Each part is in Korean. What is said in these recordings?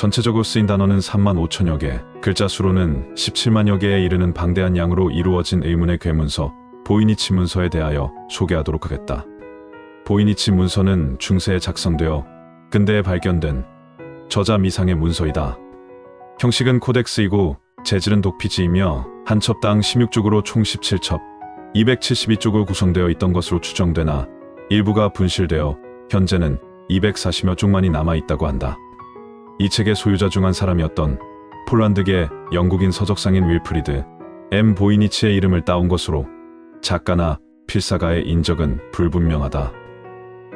전체적으로 쓰인 단어는 3만 5천여 개, 글자 수로는 17만여 개에 이르는 방대한 양으로 이루어진 의문의 괴문서, 보이니치 문서에 대하여 소개하도록 하겠다. 보이니치 문서는 중세에 작성되어 근대에 발견된 저자 미상의 문서이다. 형식은 코덱스이고 재질은 독피지이며 한 첩당 16쪽으로 총 17첩, 272쪽으로 구성되어 있던 것으로 추정되나 일부가 분실되어 현재는 240여 쪽만이 남아있다고 한다. 이 책의 소유자 중 한 사람이었던 폴란드계 영국인 서적상인 윌프리드 M. 보이니치의 이름을 따온 것으로 작가나 필사가의 인적은 불분명하다.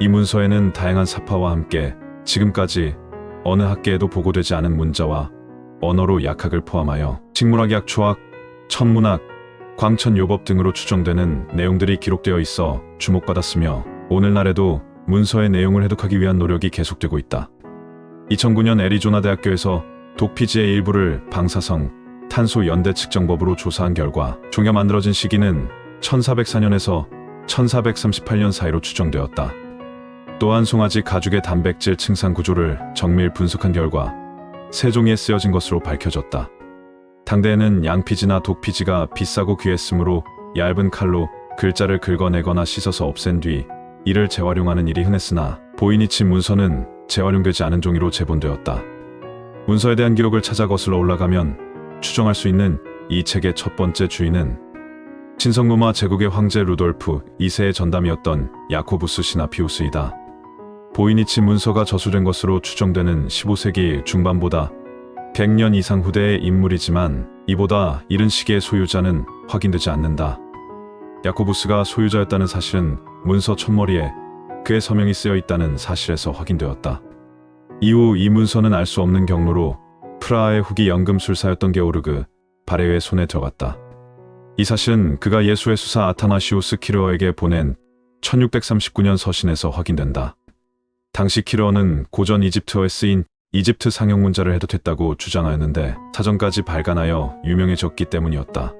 이 문서에는 다양한 사파와 함께 지금까지 어느 학계에도 보고되지 않은 문자와 언어로 약학을 포함하여 식물학약, 초학, 천문학, 광천요법 등으로 추정되는 내용들이 기록되어 있어 주목받았으며 오늘날에도 문서의 내용을 해독하기 위한 노력이 계속되고 있다. 2009년 애리조나 대학교에서 독피지의 일부를 방사성, 탄소 연대 측정법으로 조사한 결과 종여 만들어진 시기는 1404년에서 1438년 사이로 추정되었다. 또한 송아지 가죽의 단백질 층산 구조를 정밀 분석한 결과 세 종이에 쓰여진 것으로 밝혀졌다. 당대에는 양피지나 독피지가 비싸고 귀했으므로 얇은 칼로 글자를 긁어내거나 씻어서 없앤 뒤 이를 재활용하는 일이 흔했으나 보이니치 문서는 재활용되지 않은 종이로 제본되었다. 문서에 대한 기록을 찾아 거슬러 올라가면 추정할 수 있는 이 책의 첫 번째 주인은 신성로마 제국의 황제 루돌프 2세의 전담이었던 야코부스 시나피우스이다. 보이니치 문서가 저술된 것으로 추정되는 15세기 중반보다 100년 이상 후대의 인물이지만 이보다 이른 시기의 소유자는 확인되지 않는다. 야코부스가 소유자였다는 사실은 문서 첫머리에 그의 서명이 쓰여 있다는 사실에서 확인되었다. 이후 이 문서는 알 수 없는 경로로 프라하의 후기 연금술사였던 게오르그 바레의 손에 들어갔다. 이 사실은 그가 예수의 수사 아타나시우스 키르어에게 보낸 1639년 서신에서 확인된다. 당시 키르어는 고전 이집트어에 쓰인 이집트 상형 문자를 해독했다고 주장하였는데 사전까지 발간하여 유명해졌기 때문이었다.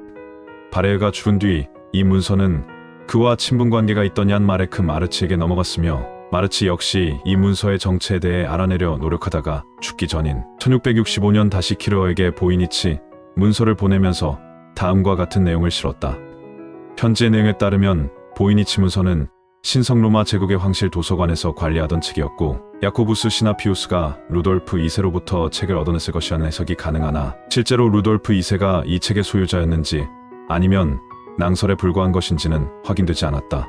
바레가 죽은 뒤 이 문서는 그와 친분관계가 있던 얀 마레크 마르치에게 넘어갔으며 마르치 역시 이 문서의 정체에 대해 알아내려 노력하다가 죽기 전인 1665년 다시 키르어에게 보이니치 문서를 보내면서 다음과 같은 내용을 실었다. 편지의 내용에 따르면 보이니치 문서는 신성로마 제국의 황실 도서관에서 관리하던 책이었고 야코부스 시나피우스가 루돌프 2세로부터 책을 얻어냈을 것이라는 해석이 가능하나 실제로 루돌프 2세가 이 책의 소유자였는지 아니면 낭설에 불과한 것인지는 확인되지 않았다.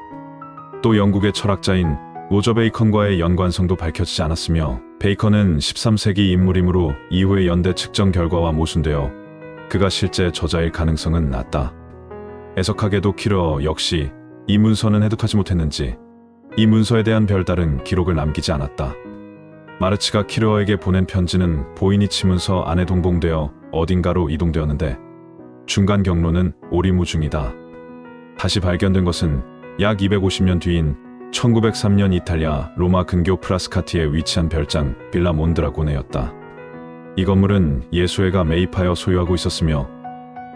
또 영국의 철학자인 로저 베이컨과의 연관성도 밝혀지지 않았으며 베이컨은 13세기 인물이므로 이후의 연대 측정 결과와 모순되어 그가 실제 저자일 가능성은 낮다. 애석하게도 키르어 역시 이 문서는 해독하지 못했는지 이 문서에 대한 별다른 기록을 남기지 않았다. 마르치가 키르어에게 보낸 편지는 보이니치 문서 안에 동봉되어 어딘가로 이동되었는데 중간 경로는 오리무중이다. 다시 발견된 것은 약 250년 뒤인 1903년 이탈리아 로마 근교 프라스카티에 위치한 별장 빌라 몬드라고네였다. 이 건물은 예수회가 매입하여 소유하고 있었으며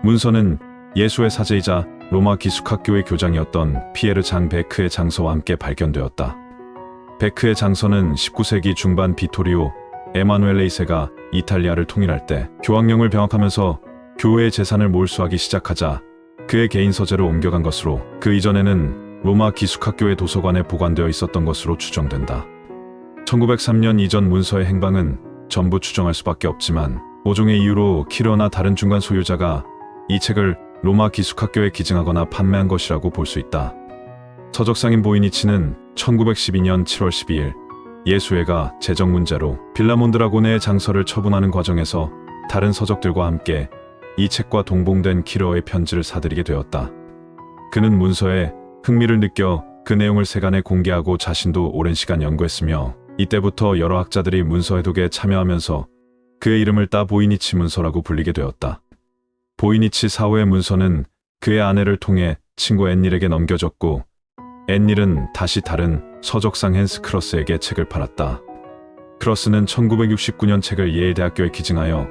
문서는 예수의 사제이자 로마 기숙학교의 교장이었던 피에르 장 베크의 장서와 함께 발견되었다. 베크의 장서는 19세기 중반 비토리오 에마누엘레 2세가 이탈리아를 통일할 때 교황령을 병합하면서 교회의 재산을 몰수하기 시작하자 그의 개인 서재로 옮겨간 것으로 그 이전에는 로마 기숙학교의 도서관에 보관되어 있었던 것으로 추정된다. 1903년 이전 문서의 행방은 전부 추정할 수밖에 없지만 모종의 이유로 키르어나 다른 중간 소유자가 이 책을 로마 기숙학교에 기증하거나 판매한 것이라고 볼 수 있다. 서적상인 보이니치는 1912년 7월 12일 예수회가 재정 문제로 빌라몬드라고네의 장서를 처분하는 과정에서 다른 서적들과 함께 이 책과 동봉된 키르어의 편지를 사들이게 되었다. 그는 문서에 흥미를 느껴 그 내용을 세간에 공개하고 자신도 오랜 시간 연구했으며 이때부터 여러 학자들이 문서 해독에 참여하면서 그의 이름을 따 보이니치 문서라고 불리게 되었다. 보이니치 사후의 문서는 그의 아내를 통해 친구 앤닐에게 넘겨졌고 앤닐은 다시 다른 서적상 헨스 크러스에게 책을 팔았다. 크러스는 1969년 책을 예일 대학교에 기증하여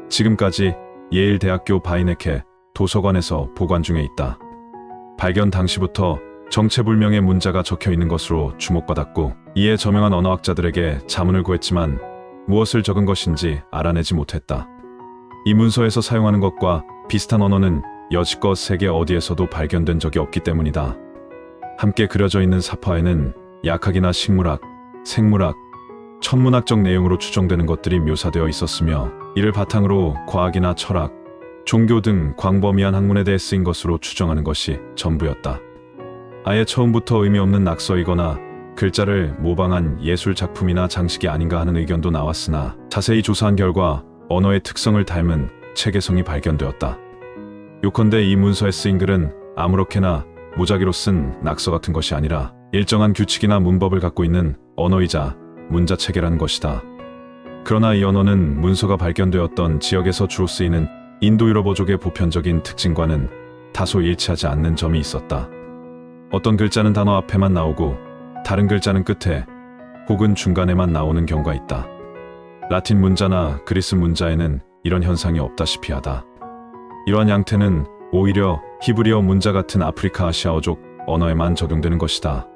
지금까지 예일 대학교 바이네케 도서관에서 보관 중에 있다. 발견 당시부터 정체불명의 문자가 적혀 있는 것으로 주목받았고 이에 저명한 언어학자들에게 자문을 구했지만 무엇을 적은 것인지 알아내지 못했다. 이 문서에서 사용하는 것과 비슷한 언어는 여지껏 세계 어디에서도 발견된 적이 없기 때문이다. 함께 그려져 있는 사파에는 약학이나 식물학, 생물학, 천문학적 내용으로 추정되는 것들이 묘사되어 있었으며 이를 바탕으로 과학이나 철학, 종교 등 광범위한 학문에 대해 쓰인 것으로 추정하는 것이 전부였다. 아예 처음부터 의미 없는 낙서이거나 글자를 모방한 예술 작품이나 장식이 아닌가 하는 의견도 나왔으나 자세히 조사한 결과 언어의 특성을 닮은 체계성이 발견되었다. 요컨대 이 문서에 쓰인 글은 아무렇게나 무작위로 쓴 낙서 같은 것이 아니라 일정한 규칙이나 문법을 갖고 있는 언어이자 문자 체계라는 것이다. 그러나 이 언어는 문서가 발견되었던 지역에서 주로 쓰이는 인도유럽어족의 보편적인 특징과는 다소 일치하지 않는 점이 있었다. 어떤 글자는 단어 앞에만 나오고 다른 글자는 끝에 혹은 중간에만 나오는 경우가 있다. 라틴 문자나 그리스 문자에는 이런 현상이 없다시피 하다. 이러한 양태는 오히려 히브리어 문자 같은 아프리카 아시아어족 언어에만 적용되는 것이다.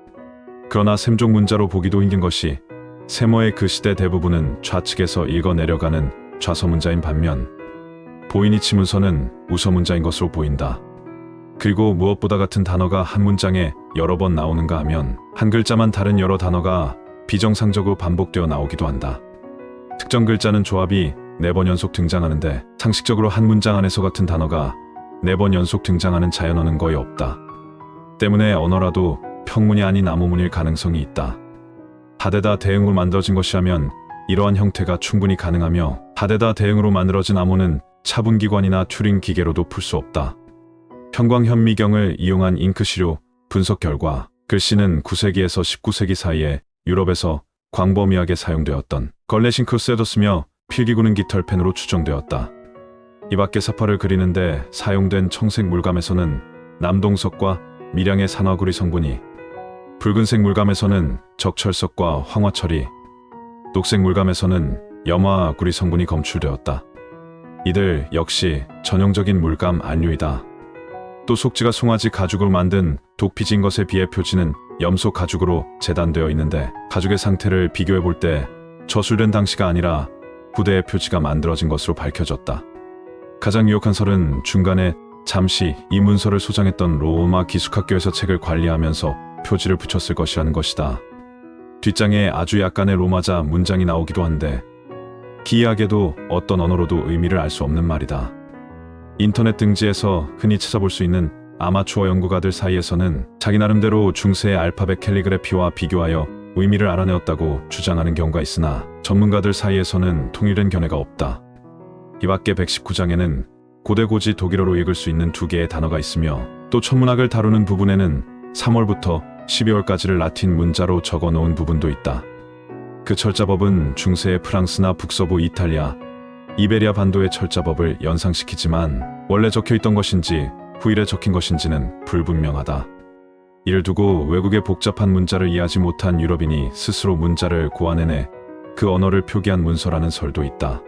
그러나 셈족 문자로 보기도 힘든 것이 세모의 그 시대 대부분은 좌측에서 읽어 내려가는 좌서 문자인 반면 보이니치 문서는 우서 문자인 것으로 보인다. 그리고 무엇보다 같은 단어가 한 문장에 여러 번 나오는가 하면 한 글자만 다른 여러 단어가 비정상적으로 반복되어 나오기도 한다. 특정 글자는 조합이 4번 연속 등장하는데 상식적으로 한 문장 안에서 같은 단어가 4번 연속 등장하는 자연어는 거의 없다. 때문에 언어라도 평문이 아닌 암호문일 가능성이 있다. 다대다 대응으로 만들어진 것이라면 이러한 형태가 충분히 가능하며 다대다 대응으로 만들어진 암호는 차분기관이나 튜링 기계로도 풀 수 없다. 형광현미경을 이용한 잉크시료 분석 결과 글씨는 9세기에서 19세기 사이에 유럽에서 광범위하게 사용되었던 걸레싱크로스에도 쓰며 필기구는 깃털펜으로 추정되었다. 이 밖에 사파를 그리는데 사용된 청색 물감에서는 남동석과 밀양의 산화구리 성분이, 붉은색 물감에서는 적철석과 황화철이, 녹색 물감에서는 염화구리 성분이 검출되었다. 이들 역시 전형적인 물감 안류이다. 또 속지가 송아지 가죽으로 만든 독피지인 것에 비해 표지는 염소 가죽으로 재단되어 있는데 가죽의 상태를 비교해 볼 때 저술된 당시가 아니라 후대의 표지가 만들어진 것으로 밝혀졌다. 가장 유력한 설은 중간에 잠시 이 문서를 소장했던 로마 기숙학교에서 책을 관리하면서 표지를 붙였을 것이라는 것이다. 뒷장에 아주 약간의 로마자 문장이 나오기도 한데 기이하게도 어떤 언어로도 의미를 알 수 없는 말이다. 인터넷 등지에서 흔히 찾아볼 수 있는 아마추어 연구가들 사이에서는 자기 나름대로 중세의 알파벳 캘리그래피와 비교하여 의미를 알아내었다고 주장하는 경우가 있으나 전문가들 사이에서는 통일된 견해가 없다. 이 밖에 119장에는 고대고지 독일어로 읽을 수 있는 2개의 단어가 있으며 또 천문학을 다루는 부분에는 3월부터 12월까지를 라틴 문자로 적어 놓은 부분도 있다. 그 철자법은 중세의 프랑스나 북서부 이탈리아, 이베리아 반도의 철자법을 연상시키지만 원래 적혀있던 것인지 후일에 적힌 것인지는 불분명하다. 이를 두고 외국의 복잡한 문자를 이해하지 못한 유럽인이 스스로 문자를 고안해내 그 언어를 표기한 문서라는 설도 있다.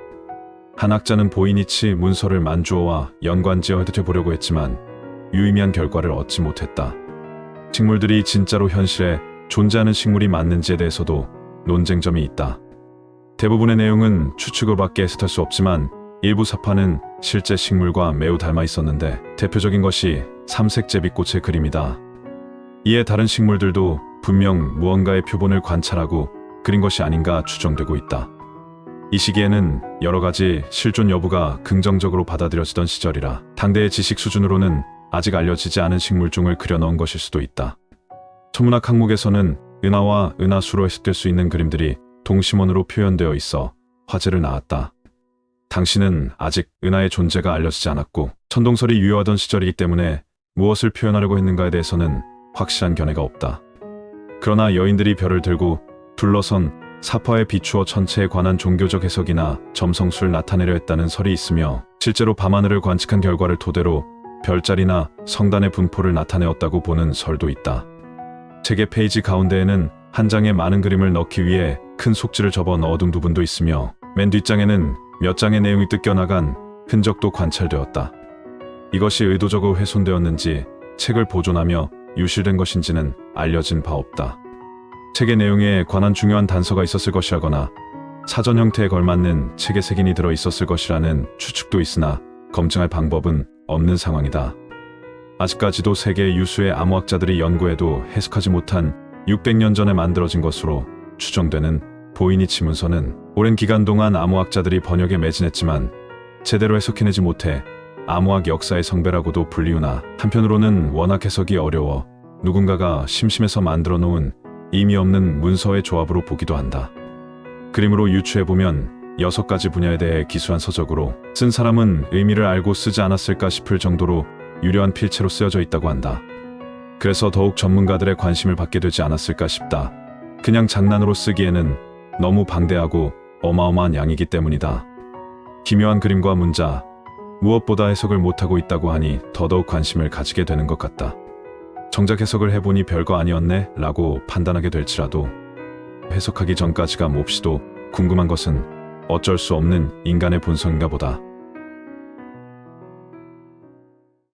한 학자는 보이니치 문서를 만주어와 연관지어 해보려고 했지만 유의미한 결과를 얻지 못했다. 식물들이 진짜로 현실에 존재하는 식물이 맞는지에 대해서도 논쟁점이 있다. 대부분의 내용은 추측으로밖에 해석할 수 없지만 일부 사파는 실제 식물과 매우 닮아 있었는데 대표적인 것이 삼색 제비꽃의 그림이다. 이에 다른 식물들도 분명 무언가의 표본을 관찰하고 그린 것이 아닌가 추정되고 있다. 이 시기에는 여러 가지 실존 여부가 긍정적으로 받아들여지던 시절이라 당대의 지식 수준으로는 아직 알려지지 않은 식물종을 그려넣은 것일 수도 있다. 천문학 항목에서는 은하와 은하수로 해석될 수 있는 그림들이 동심원으로 표현되어 있어 화제를 낳았다. 당시는 아직 은하의 존재가 알려지지 않았고 천동설이 유효하던 시절이기 때문에 무엇을 표현하려고 했는가에 대해서는 확실한 견해가 없다. 그러나 여인들이 별을 들고 둘러선 사파에 비추어 천체에 관한 종교적 해석이나 점성술을 나타내려 했다는 설이 있으며 실제로 밤하늘을 관측한 결과를 토대로 별자리나 성단의 분포를 나타내었다고 보는 설도 있다. 책의 페이지 가운데에는 한 장에 많은 그림을 넣기 위해 큰 속지를 접어 넣어둔 부분도 있으며 맨 뒷장에는 몇 장의 내용이 뜯겨나간 흔적도 관찰되었다. 이것이 의도적으로 훼손되었는지 책을 보존하며 유실된 것인지는 알려진 바 없다. 책의 내용에 관한 중요한 단서가 있었을 것이라거나 사전 형태에 걸맞는 책의 색인이 들어 있었을 것이라는 추측도 있으나 검증할 방법은 없는 상황이다. 아직까지도 세계 유수의 암호학자들이 연구해도 해석하지 못한 600년 전에 만들어진 것으로 추정되는 보이니치 문서는 오랜 기간 동안 암호학자들이 번역에 매진했지만 제대로 해석해내지 못해 암호학 역사의 성배라고도 불리우나, 한편으로는 워낙 해석이 어려워 누군가가 심심해서 만들어 놓은 의미 없는 문서의 조합으로 보기도 한다. 그림으로 유추해보면 6가지 분야에 대해 기술한 서적으로 쓴 사람은 의미를 알고 쓰지 않았을까 싶을 정도로 유려한 필체로 쓰여져 있다고 한다. 그래서 더욱 전문가들의 관심을 받게 되지 않았을까 싶다. 그냥 장난으로 쓰기에는 너무 방대하고 어마어마한 양이기 때문이다. 기묘한 그림과 문자, 무엇보다 해석을 못하고 있다고 하니 더더욱 관심을 가지게 되는 것 같다. 정작 해석을 해보니 별거 아니었네 라고 판단하게 될지라도 해석하기 전까지가 몹시도 궁금한 것은 어쩔 수 없는 인간의 본성인가 보다.